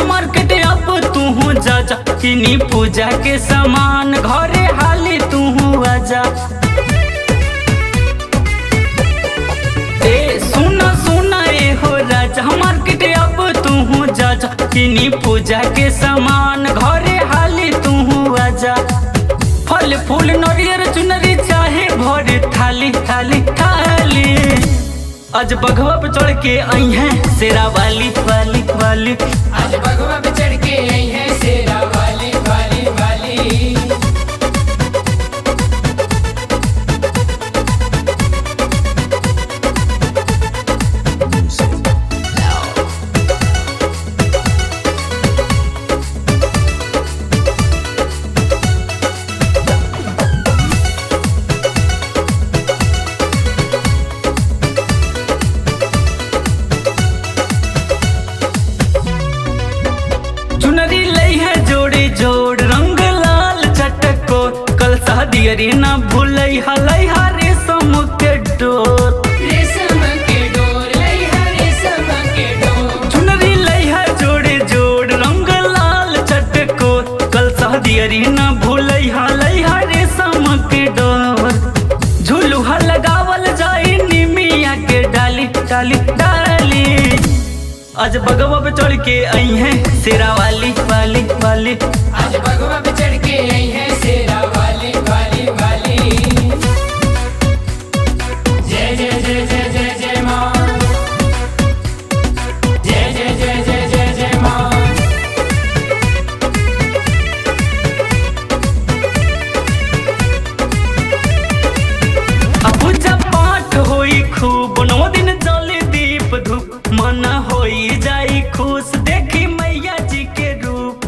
Market अब तू जा जा, किनी पूजा के सामान घरे हाली तू आजा। ए सुना सुना ए हो राजा, मार्केट अब तू जा जा, किनी पूजा के सामान घरे हाली तू आजा। फल फूल नरियर चुनरी चाहे भर थाली थाली थाली, आज बघवा पे चढ़ के आई है शेरा वाली वाली वाली। आज बघवा पे चढ़ के आई है शेरा वाली वाली वाली। चुनरी लई है जोड़ी जोड़ रंग लाल चटको, कल शादी ना भूलई हलई हरे रेशम के डोर। रेशम के डोर लई है रेशम के डोर। चुनरी लई है जोड़ी जोड़ रंग लाल चटको, कल शादी ना भूलई हलई हरे रेशम के डोर। झुलुहा लगावल जाई निमिया के डाली डाली डाली, आज बगवा पे चढ़ के आई है शेरा वाली वाली वाली। आज बघवा पे चढ़ के आई है शेरा वाली वाली वाली। जय जय जय जय जय जय माँ, जय जय जय जय जय जय माँ। पूजा पाठ होई खूब 9 दिन जले दीप धूप, मन होई जाई खुश देखी मैया जी के रूप।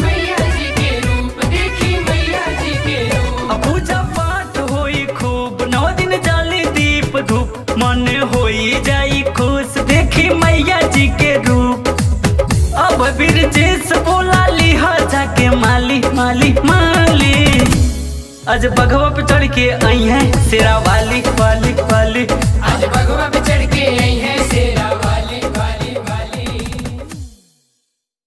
मैया जी के रूप देखी मैया जी के रूप। पूजा पाठ होई खूब 9 दिन जले दीप धूप, मन होई जाई खुश देखी मैया जी के रूप। अब बिरजेश बोला लिहा जाके माली माली माली, आज बघवा पे चढ़ के आई है शेरा वाली वाली वाली। आज बघवा पे चढ़ के आई है शेरा